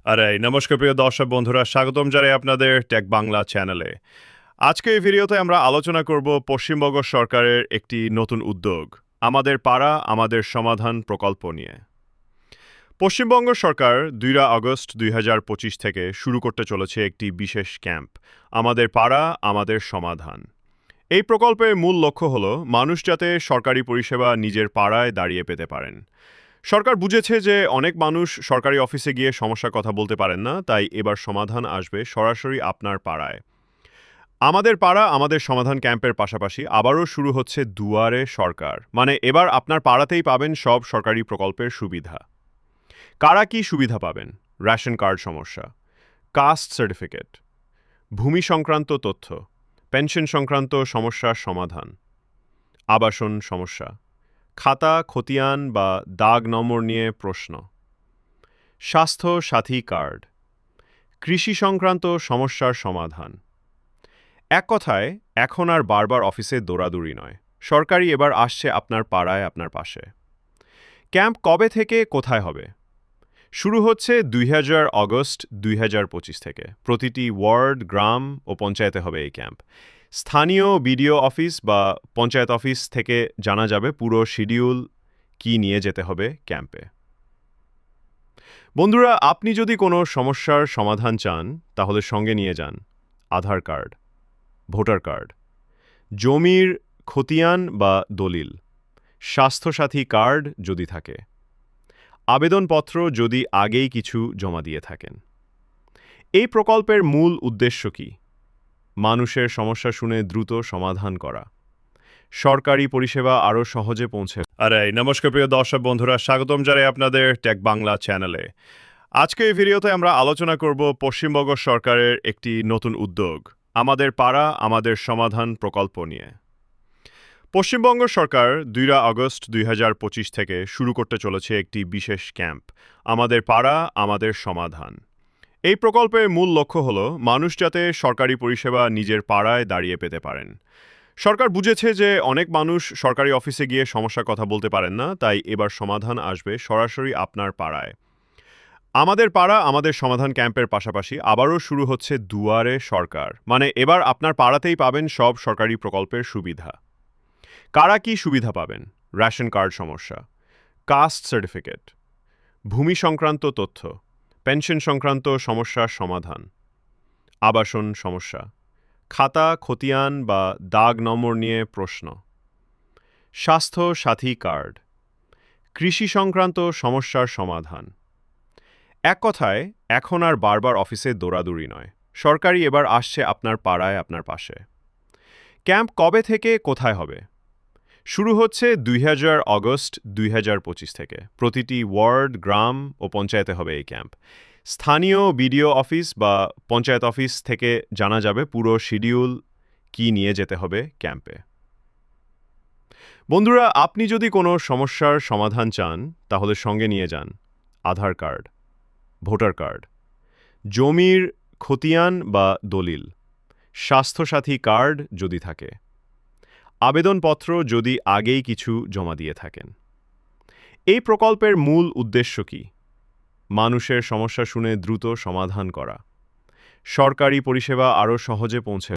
আরে নমস্কার প্রিয় দর্শক বন্ধুরা, স্বাগতম জানাই আপনাদের টেক বাংলা চ্যানেলে। আজকে এই ভিডিওতে আমরা আলোচনা করব পশ্চিমবঙ্গ সরকারের একটি নতুন উদ্যোগ, আমাদের পাড়া আমাদের সমাধান প্রকল্প নিয়ে। পশ্চিমবঙ্গ সরকার ২ আগস্ট ২০২৫ থেকে শুরু করতে চলেছে একটি বিশেষ ক্যাম্প, আমাদের পাড়া আমাদের সমাধান। এই প্রকল্পের মূল লক্ষ্য হল মানুষ যাতে সরকারি পরিষেবা নিজের পাড়ায় দাঁড়িয়ে পেতে পারেন। সরকার বুঝেছে যে অনেক মানুষ সরকারি অফিসে গিয়ে সমস্যার কথা বলতে পারেন না, তাই এবার সমাধান আসবে সরাসরি আপনার পাড়ায়। আমাদের পাড়া আমাদের সমাধান ক্যাম্পের পাশাপাশি আবারও শুরু হচ্ছে দুয়ারে সরকার, মানে এবার আপনার পাড়াতেই পাবেন সব সরকারি প্রকল্পের সুবিধা। কারা কি সুবিধা পাবেন? রেশন কার্ড সমস্যা, কাস্ট সার্টিফিকেট, ভূমি সংক্রান্ত তথ্য, পেনশন সংক্রান্ত সমস্যার সমাধান, আবাসন সমস্যা, খাতা খতিয়ান বা দাগ নম্বর নিয়ে প্রশ্ন, স্বাস্থ্য সাথী কার্ড, কৃষি সংক্রান্ত সমস্যার সমাধান। এক কথায়, এখন আর বারবার অফিসে দৌড়াদৌড়ি নয়, সরকারি এবার আসছে আপনার পাড়ায় আপনার পাশে। ক্যাম্প কবে থেকে কোথায় হবে? শুরু হচ্ছে ২ আগস্ট ২০২৫ থেকে। প্রতিটি ওয়ার্ড, গ্রাম ও পঞ্চায়েতে হবে এই ক্যাম্প। স্থানীয় বিডিও অফিস বা পঞ্চায়েত অফিস থেকে জানা যাবে পুরো শিডিউল, কি নিয়ে যেতে হবে ক্যাম্পে। বন্ধুরা, আপনি যদি কোনো সমস্যার সমাধান চান তাহলে সঙ্গে নিয়ে যান আধার কার্ড, ভোটার কার্ড, জমির খতিয়ান বা দলিল, স্বাস্থ্যসাথী কার্ড যদি থাকে, আবেদনপত্র যদি আগেই কিছু জমা দিয়ে থাকেন। এই প্রকল্পের মূল উদ্দেশ্য কি? মানুষের সমস্যা শুনে দ্রুত সমাধান করা, সরকারি পরিষেবা আরও সহজে পৌঁছে। আরে নমস্কার প্রিয় দর্শক বন্ধুরা, স্বাগতম জানাই আপনাদের টেক বাংলা চ্যানেলে। আজকে এই ভিডিওতে আমরা আলোচনা করব পশ্চিমবঙ্গ সরকারের একটি নতুন উদ্যোগ, আমাদের পাড়া আমাদের সমাধান প্রকল্প নিয়ে। পশ্চিমবঙ্গ সরকার ২ আগস্ট ২০২৫ থেকে শুরু করতে চলেছে একটি বিশেষ ক্যাম্প, আমাদের পাড়া আমাদের সমাধান। এই প্রকল্পের মূল লক্ষ্য হল মানুষ যাতে সরকারি পরিষেবা নিজের পাড়ায় দাঁড়িয়ে পেতে পারেন। সরকার বুঝেছে যে অনেক মানুষ সরকারি অফিসে গিয়ে সমস্যার কথা বলতে পারেন না, তাই এবার সমাধান আসবে সরাসরি আপনার পাড়ায়। আমাদের পাড়া আমাদের সমাধান ক্যাম্পের পাশাপাশি আবারও শুরু হচ্ছে দুয়ারে সরকার, মানে এবার আপনার পাড়াতেই পাবেন সব সরকারি প্রকল্পের সুবিধা। কারা কি সুবিধা পাবেন? রেশন কার্ড সমস্যা, কাস্ট সার্টিফিকেট, ভূমি সংক্রান্ত তথ্য, পেনশন সংক্রান্ত সমস্যার সমাধান, আবাসন সমস্যা, খাতা খতিয়ান বা দাগ নম্বর নিয়ে প্রশ্ন, স্বাস্থ্য সাথী কার্ড, কৃষি সংক্রান্ত সমস্যার সমাধান। এক কথায়, এখন আর বারবার অফিসে দৌড়াদৌড়ি নয়, সরকারি এবার আসছে আপনার পাড়ায় আপনার পাশে। ক্যাম্প কবে থেকে কোথায় হবে? শুরু হচ্ছে ২ আগস্ট ২০২৫ থেকে। প্রতিটি ওয়ার্ড, গ্রাম ও পঞ্চায়েতে হবে এই ক্যাম্প। স্থানীয় বিডিও অফিস বা পঞ্চায়েত অফিস থেকে জানা যাবে পুরো শিডিউল, কি নিয়ে যেতে হবে ক্যাম্পে। বন্ধুরা, আপনি যদি কোনো সমস্যার সমাধান চান তাহলে সঙ্গে নিয়ে যান আধার কার্ড, ভোটার কার্ড, জমির খতিয়ান বা দলিল, স্বাস্থ্যসাথী কার্ড যদি থাকে, আবেদনপত্র যদি আগেই কিছু জমা দিয়ে থাকেন। এই প্রকল্পের মূল উদ্দেশ্য কি? মানুষের সমস্যা শুনে দ্রুত সমাধান করা, সরকারি পরিষেবা আরও সহজে পৌঁছে